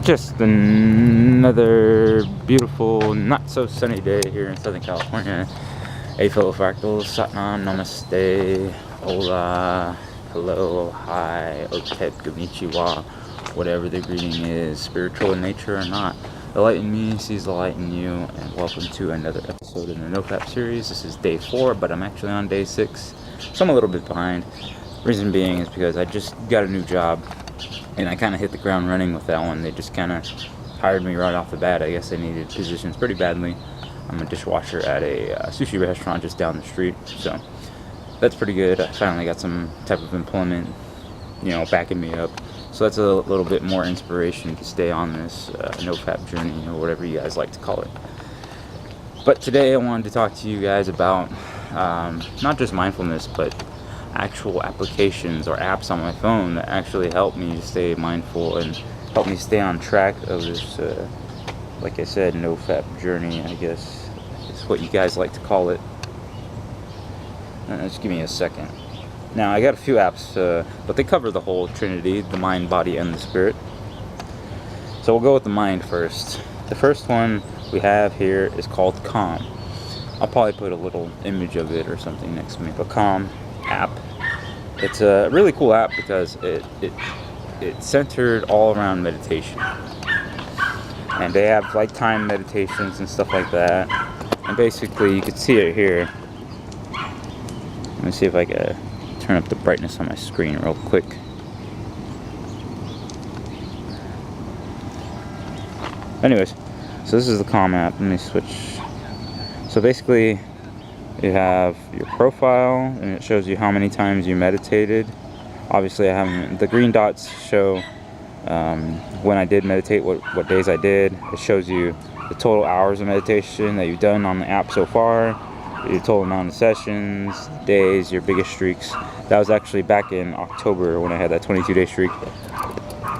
Just another beautiful, not so sunny day here in Southern California. Hey fellow fractals, Satnam, Namaste, Hola, hello, hi, Otep, Konnichiwa, whatever the greeting is, spiritual in nature or not. The light in me sees the light in you, and welcome to another episode in the NoFap series. This is day 4, but I'm actually on day 6, so I'm a little bit behind. Reason being is because I just got a new job, and I kind of hit the ground running with that one. They just kind of hired me right off the bat. I guess they needed positions pretty badly. I'm a dishwasher at a sushi restaurant just down the street, so that's pretty good. I finally got some type of employment, backing me up. So that's a little bit more inspiration to stay on this NoFap journey, or whatever you guys like to call it. But today I wanted to talk to you guys about not just mindfulness, but actual applications or apps on my phone that actually help me stay mindful and help me stay on track of this, like I said, NoFap journey, I guess is what you guys like to call it. Just give me a second. Now, I got a few apps, but they cover the whole trinity, the mind, body, and the spirit. So we'll go with the mind first. The first one we have here is called Calm. I'll probably put a little image of it or something next to me, but Calm app. It's a really cool app because it's centered all around meditation, and they have like time meditations and stuff like that. And basically, you can see it here. Let me see if I can turn up the brightness on my screen real quick. Anyways, so this is the Calm app. Let me switch. So basically, you have your profile, and it shows you how many times you meditated. Obviously, I haven't. The green dots show when I did meditate, what days I did. It shows you the total hours of meditation that you've done on the app so far, your total amount of sessions, days, your biggest streaks. That was actually back in October when I had that 22-day streak,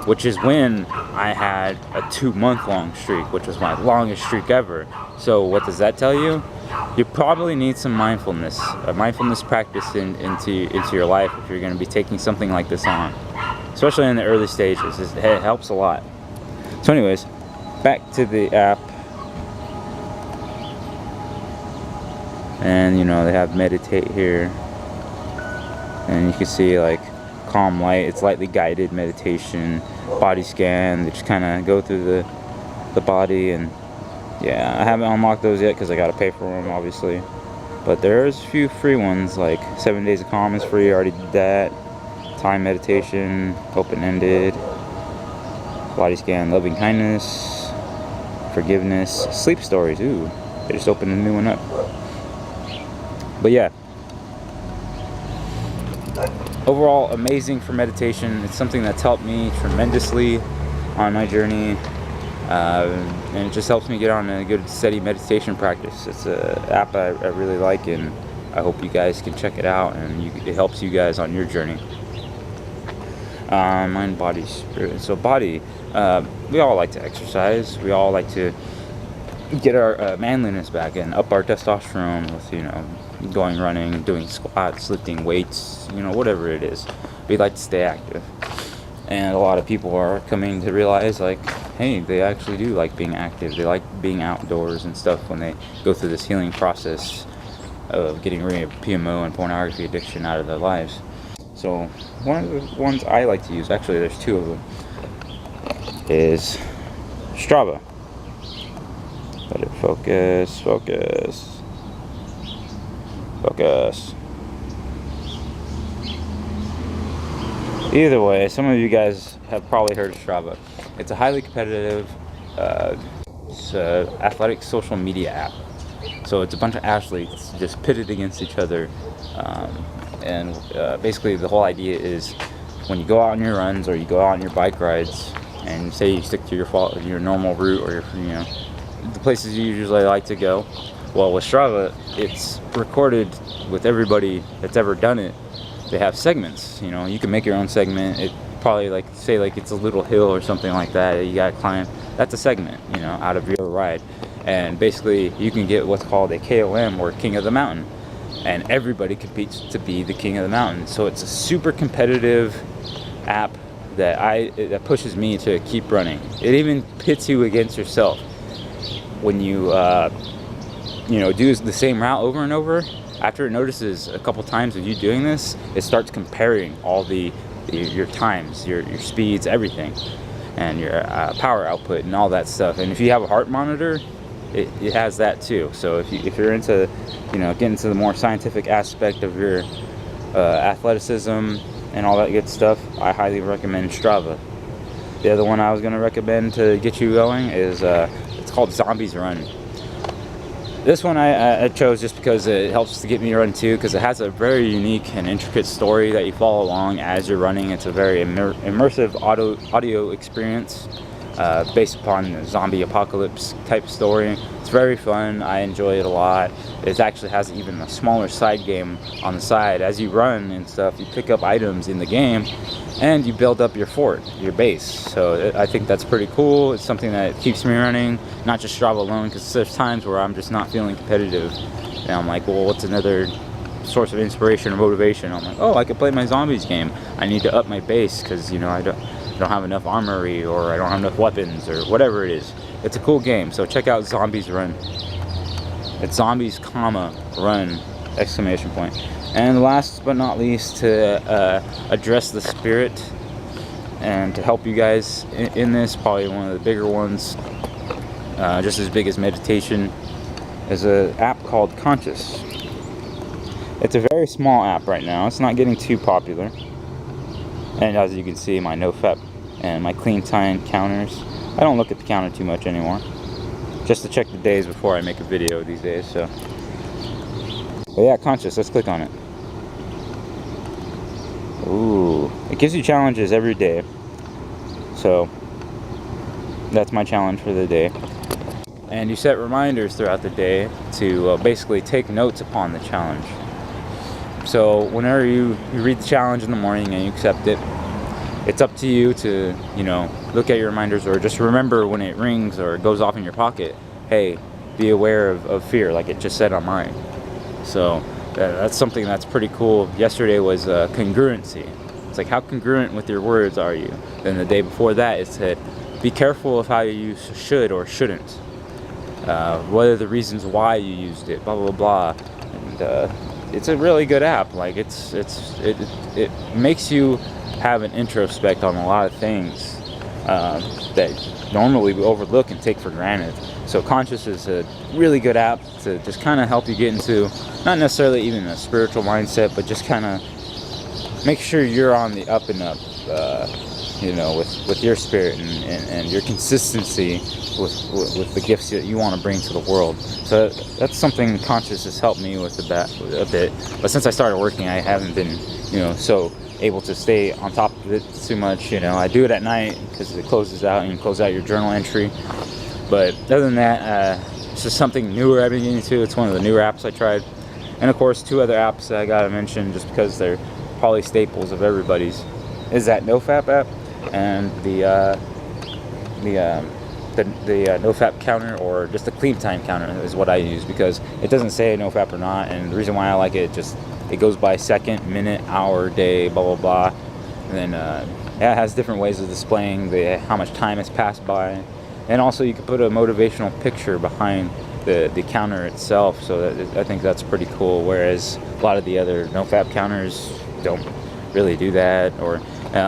which is when I had a 2-month-long streak, which was my longest streak ever. So what does that tell you? You probably need some mindfulness, a mindfulness practice into your life if you're going to be taking something like this on, especially in the early stages. It helps a lot. So anyways, back to the app. And they have meditate here, and you can see like Calm Light. It's lightly guided meditation, body scan. They just kind of go through the body, and yeah, I haven't unlocked those yet because I got to pay for them, obviously. But there's a few free ones, like 7 Days of Calm is free. I already did that. Time meditation, open-ended, body scan, loving kindness, forgiveness, sleep stories. Ooh, they just opened a new one up. But yeah, overall amazing for meditation. It's something that's helped me tremendously on my journey, and it just helps me get on a good steady meditation practice. It's an app I really like, and I hope you guys can check it out, and it helps you guys on your journey. Mind, body, spirit. So body, we all like to exercise. We all like to get our manliness back and up our testosterone with going running, doing squats, lifting weights, whatever it is. We like to stay active, and a lot of people are coming to realize, like, hey, they actually do like being active. They like being outdoors and stuff when they go through this healing process of getting rid of PMO and pornography addiction out of their lives. So one of the ones I like to use, actually there's 2 of them, is Strava. Let it focus. Either way, some of you guys have probably heard of Strava. It's a highly competitive athletic social media app. So it's a bunch of athletes just pitted against each other. And basically the whole idea is when you go out on your runs or you go out on your bike rides, and say you stick to your normal route or the places you usually like to go. Well, with Strava, it's recorded with everybody that's ever done it. They have segments. You can make your own segment. It probably say it's a little hill or something like that you gotta climb. That's a segment, out of your ride. And basically, you can get what's called a KOM, or King of the Mountain, and everybody competes to be the King of the Mountain. So it's a super competitive app that pushes me to keep running. It even pits you against yourself when you do the same route over and over. After it notices a couple times of you doing this, it starts comparing all your times, your speeds, everything, and your power output and all that stuff. And if you have a heart monitor, it has that too. So if you're into getting into the more scientific aspect of your athleticism and all that good stuff, I highly recommend Strava. The other one I was going to recommend to get you going is it's called Zombies Run. This one I chose just because it helps to get me run too, because it has a very unique and intricate story that you follow along as you're running. It's a very immersive audio experience based upon the zombie apocalypse type story. It's very fun. I enjoy it a lot. It actually has even a smaller side game on the side. As you run and stuff, you pick up items in the game and you build up your fort, your base. So I think that's pretty cool. It's something that keeps me running, not just Strava alone, because there's times where I'm just not feeling competitive and I'm like, well, what's another source of inspiration or motivation? I'm like, oh, I could play my zombies game. I need to up my base because I don't have enough armory, or I don't have enough weapons, or whatever it is. It's a cool game, so check out Zombies Run. It's zombies, run, exclamation point. And last but not least, to address the spirit and to help you guys in this, probably one of the bigger ones, just as big as meditation, is an app called Conscious. It's a very small app right now. It's not getting too popular. And as you can see, my NoFap and my clean time counters, I don't look at the counter too much anymore, just to check the days before I make a video these days. So, but yeah, Conscious, let's click on it. Ooh, it gives you challenges every day. So that's my challenge for the day. And you set reminders throughout the day to basically take notes upon the challenge. So whenever you read the challenge in the morning and you accept it, it's up to you to, look at your reminders, or just remember when it rings or it goes off in your pocket, hey, be aware of fear, like it just said on mine. So that's something that's pretty cool. Yesterday was congruency. It's like, how congruent with your words are you? Then the day before that, it said, be careful of how you use should or shouldn't. What are the reasons why you used it, blah, blah, blah. And it's a really good app. Like it makes you have an introspect on a lot of things that normally we overlook and take for granted. So Conscious is a really good app to just kind of help you get into, not necessarily even a spiritual mindset, but just kind of make sure you're on the up and up, with your spirit and your consistency with the gifts that you want to bring to the world. So that's something Conscious has helped me with a bit. But since I started working, I haven't been, so able to stay on top of it too much. I do it at night because it closes out and you close out your journal entry. But other than that, it's just something newer I've been getting into. It's one of the newer apps I tried. And of course, two other apps that I gotta mention just because they're probably staples of everybody's is that NoFap app and the NoFap counter, or just the clean time counter is what I use, because it doesn't say NoFap or not. And the reason why I like it, it goes by second, minute, hour, day, blah blah blah. And then it has different ways of displaying how much time has passed by. And also you can put a motivational picture behind the counter itself, so I think that's pretty cool, whereas a lot of the other NoFap counters don't really do that. Or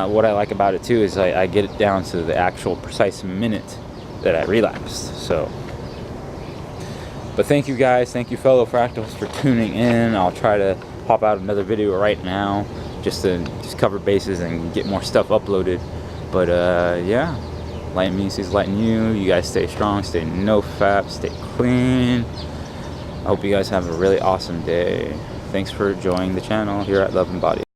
what I like about it too is I get it down to the actual precise minute that I relapsed. So, but thank you guys, thank you fellow fractals for tuning in. I'll try to pop out another video right now just to cover bases and get more stuff uploaded. But yeah, light me sees lighting you. You guys stay strong, stay NoFap, stay clean. I hope you guys have a really awesome day. Thanks for joining the channel here at Love and Body.